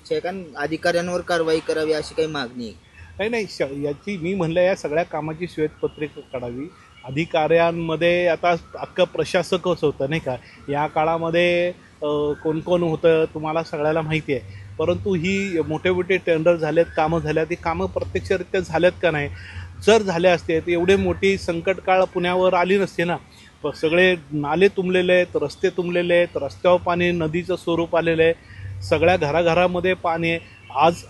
इच्छा आहे, कारण अधिकाऱ्यांवर कारवाई करावी अशी काही मागणी आहे? याची मी म्हणलं या सगळ्या कामाची श्वेतपत्रिका काढावी. अधिकाऱ्यांमध्ये आता अख्खं प्रशासकच होतं नाही का. या काळामध्ये कोण कोण होतं तुम्हाला सगळ्याला माहिती आहे. परंतु ही मोठे मोठे टेंडर झालेत, कामं झाल्यात, ती कामं प्रत्यक्षरित्या झाल्यात का नाही. जर झाले असते तर एवढे मोठी संकट काळ पुण्यावर आली नसते ना. सगळे नाले तुंबलेले आहेत, रस्ते तुंबलेले आहेत, रस्त्यावर पाणी, नदीचं स्वरूप आलेलं आहे, सगळ्या घराघरामध्ये पाणी आहे.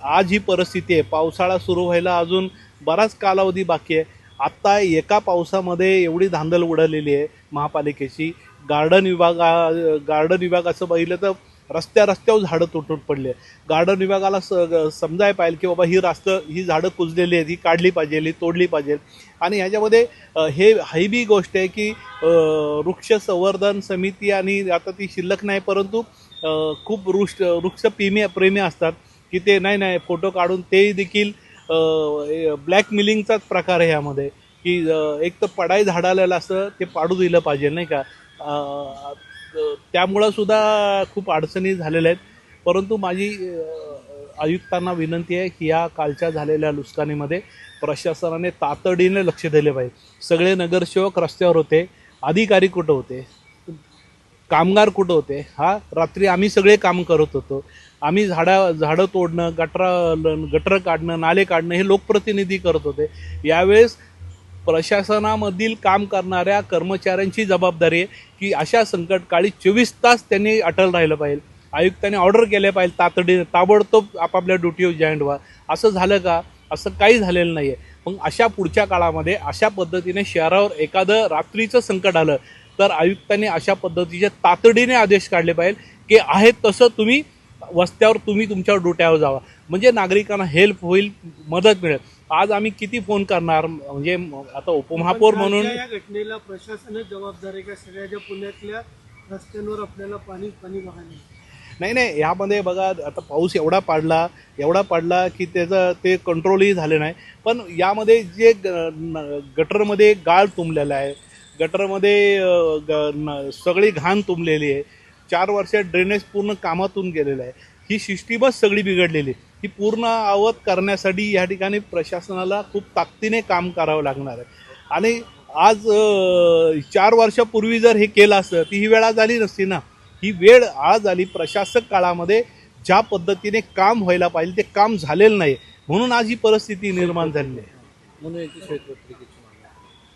आज ही परिस्थिती आहे. पावसाळा सुरू व्हायला अजून बराच कालावधी बाकी आहे. आत्ता एका पावसामध्ये एवढी धांदल उडालेली आहे महापालिकेची. गार्डन विभाग असं बघितलं तर रस्त्यावर झाडं तुटून पडले. गार्डन विभागाला समजायला पाहिजे की बाबा ही झाडं कुजलेली आहेत, ही काढली पाहिजे, ही तोडली पाहिजे. आणि ह्याच्यामध्ये ही बी गोष्ट आहे की वृक्ष संवर्धन समिती, आणि आता ती शिल्लक नाही, परंतु खूप वृक्ष प्रेमी असतात की ते नाही फोटो काढून ते देखील ब्लॅकमेलिंगचाच प्रकार आहे यामध्ये. की एक तर पडाई झाडाला असं ते पाडू दिलं पाहिजे नाही का. त्यामुळं सुद्धा खूप अडचणी झालेल्या आहेत. परंतु माझी आयुक्तांना विनंती आहे की या कालच्या झालेल्या नुकसानीमध्ये प्रशासनाने तातडीने लक्ष दिले पाहिजे. सगळे नगरसेवक रस्त्यावर होते, अधिकारी कुठं होते, कामगार कुठं होते. रात्री आम्ही सगळे काम करत होतो. आम्ही झाडं तोडणं, गटर काढणं, नाले काढणं हे लोकप्रतिनिधी करत होते. यावेळेस प्रशासनामधील काम करणाऱ्या कर्मचाऱ्यांची जबाबदारी आहे की अशा संकटकाळी 24 तास त्यांनी अटल राहिलं पाहिजे. आयुक्तांनी ऑर्डर केले पाहिजे ताबडतोब आपापल्या ड्युटीवर जॉईंट व्हा. असं झालं का? असं काही झालेलं नाही आहे. मग अशा पुढच्या काळामध्ये अशा पद्धतीने शहरावर एखादं रात्रीचं संकट आलं तर आयुक्तांनी अशा पद्धतीचे तातडीने आदेश काढले पाहिजे की आहे तसं तुम्ही वस्त्यावर तुमच्या ड्युट्यावर जावा. म्हणजे नागरिकांना हेल्प होईल, मदत मिळेल. आज आम्ही किती फोन करणार. म्हणजे आता उपमहापौर म्हणून या घटनेला प्रशासनच जबाबदार आहे का? सगळ्या ज्या पुण्यातल्या रस्त्यांवर आपल्याला पाणी बघायला नाही यामध्ये बघा आता पाऊस एवढा पडला की ते कंट्रोलही झाले नाही. पण यामध्ये जे गटरमध्ये गाळ तुंबलेला आहे, गटरमध्ये सगळी घाण तुंबलेली आहे. 4 वर्षात ड्रेनेज पूर्ण कामातून गेलेलं आहे. ही सिस्टीमच सगळी बिघडलेली. ही पूर्ण अवध करण्यासाठी या ठिकाणी प्रशासनाला खूप ताकदीने काम करावं लागणार आहे. आणि आज 4 वर्षापूर्वी जर हे केलं असतं ती ही वेळ आज आली नसती ना. ही वेळ आज आली. प्रशासक काळामध्ये ज्या पद्धतीने काम व्हायला पाहिजे ते काम झालेलं नाही, म्हणून आज ही परिस्थिती निर्माण झालेली आहे. म्हणून याची श्वेतपत्रिकेची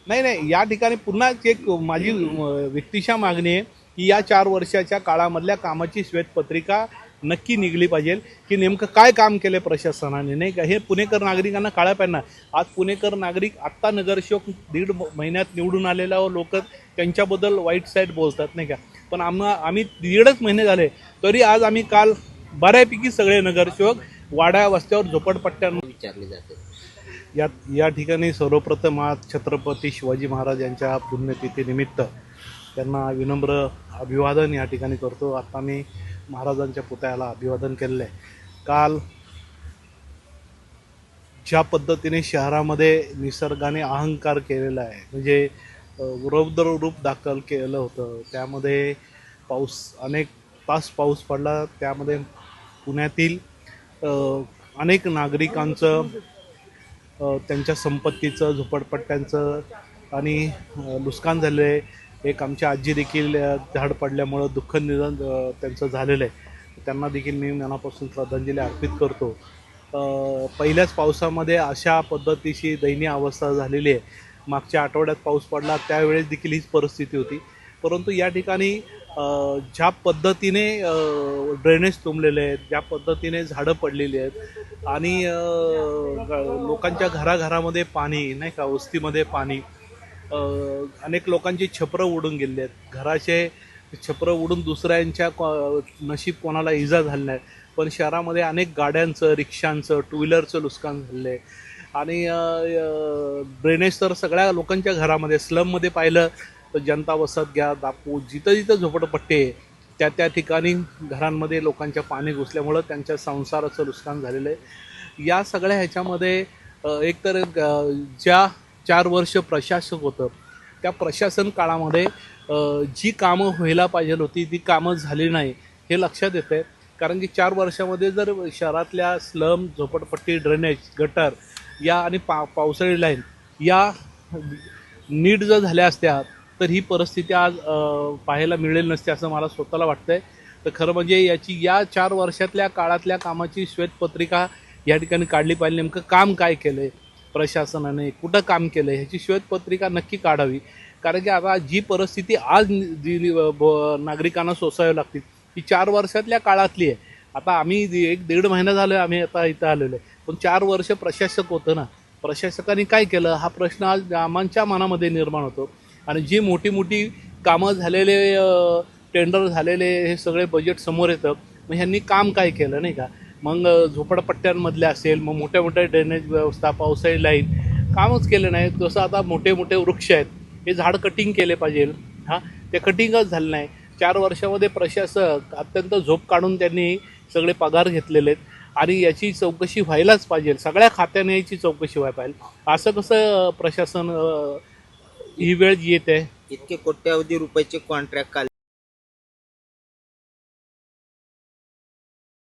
नाही या ठिकाणी पुन्हा एक माझी व्यक्तिशः मागणी आहे की या 4 वर्षाच्या काळामधल्या कामाची श्वेतपत्रिका नक्की निघली पाहिजे की नेमकं काय काम केलं प्रशासनाने नाही का. हे पुणेकर नागरिकांना कळायला पाहिजे ना. आज पुणेकर नागरिक आत्ता नगरसेवक 1.5 महिन्यात निवडून आलेला लोक त्यांच्याबद्दल वाईट साईड बोलतात नाही का. पण आम्ही 1.5 महिने झाले तरी आज आम्ही काल बऱ्यापैकी सगळे नगरसेवक वाड्या वस्त्यावर झोपडपट्ट्यांवर विचारले जाते. या ठिकाणी सर्वप्रथम आज छत्रपती शिवाजी महाराज यांच्या पुण्यतिथीनिमित्त त्यांना विनम्र अभिवादन या ठिकाणी करतो. आता मी महाराजांच्या पुतळ्याला अभिवादन केलेलं आहे. काल ज्या पद्धतीने शहरामध्ये निसर्गाने अहंकार केलेला आहे, म्हणजे रौद्र रूप दाखल केलं होतं. त्यामध्ये अनेक तास पाऊस पडला. त्यामध्ये पुण्यातील अनेक नागरिकांचं, त्यांच्या संपत्तीचं, झोपडपट्ट्यांचं आणि नुकसान झालं आहे. एक आमच्या आजी देखील झाड पडल्यामुळं दुःख निधन त्यांचं झालेलं आहे. त्यांना देखील मी मनापासून श्रद्धांजली अर्पित करतो. पहिल्याच पावसामध्ये अशा पद्धतीची दयनीय अवस्था झालेली आहे. मागच्या आठवड्यात पाऊस पडला त्यावेळेस देखील हीच परिस्थिती होती. परंतु या ठिकाणी ज्या पद्धतीने ड्रेनेज तुंबलेले आहेत, ज्या पद्धतीने झाडं पडलेली आहेत आणि लोकांच्या घराघरामध्ये पाणी नाही का, वस्तीमध्ये पाणी, अनेक लोकांची छपरं उडून गेलेली आहेत. घराचे छपरं उडून दुसऱ्यांच्या नशीब कोणाला इजा झाली नाही. पण शहरामध्ये अनेक गाड्यांचं, रिक्षांचं, टू व्हीलरचं नुकसान झालेलं आहे. आणि ड्रेनेज तर सगळ्या लोकांच्या घरामध्ये, स्लममध्ये पाहिलं तर जनता वसत घ्या, दापू, जिथं झोपडपट्टी आहे त्या ठिकाणी घरांमध्ये लोकांच्या पाणी घुसल्यामुळं त्यांच्या संसाराचं नुकसान झालेलं आहे. या सगळ्या ह्याच्यामध्ये एकतर ज्या 4 वर्ष प्रशासक होतं त्या प्रशासन काळामध्ये जी कामं व्हायला पाहिजे होती ती कामं झाली नाही हे लक्षात येतं आहे. कारण की 4 वर्षामध्ये जर शहरातल्या स्लम, झोपडपट्टी, ड्रेनेज, गटर या आणि पावसाळी लाईन या नीट जर झाल्या असत्या तर ही परिस्थिती आज पाहायला मिळेल नसते असं मला स्वतःला वाटतंय. तर खरं म्हणजे या 4 वर्षातल्या काळातल्या कामाची श्वेतपत्रिका या ठिकाणी काढली पाहिजे. नेमकं काम काय केलं आहे प्रशासनाने, कुठं काम केलं आहे ह्याची श्वेतपत्रिका नक्की काढावी. कारण की आता जी परिस्थिती आज नागरिकांना सोसावी लागते ती 4 वर्षातल्या काळातली आहे. आता आम्ही 1-1.5 महिना झालो आम्ही आता इथं आलेलो आहे, पण 4 वर्ष प्रशासक होतं ना, प्रशासकांनी काय केलं हा प्रश्न आज आम्हाच्या मनामध्ये निर्माण होतो. आणि जी मोठी मोठी कामं झालेले, टेंडर झालेले हे सगळे बजेट समोर येतं, मग ह्यांनी काम काय केलं नाही का. मग झोपडपट्ट्यांमधले असेल, मग मोठ्या मोठ्या ड्रेनेज व्यवस्था, पावसाळी लाईन कामच केलं नाही. जसं आता मोठे मोठे वृक्ष आहेत हे झाड कटिंग केले पाहिजे, हां ते कटिंगच झालं नाही. 4 वर्षामध्ये प्रशासक अत्यंत झोप काढून त्यांनी सगळे पगार घेतलेले आहेत आणि याची चौकशी व्हायलाच पाहिजे. सगळ्या खात्याने याची चौकशी व्हायला पाहिजे. असं कसं प्रशासन ही वेळ येते. इतके कोट्यावधी रुपयाचे कॉन्ट्रॅक्ट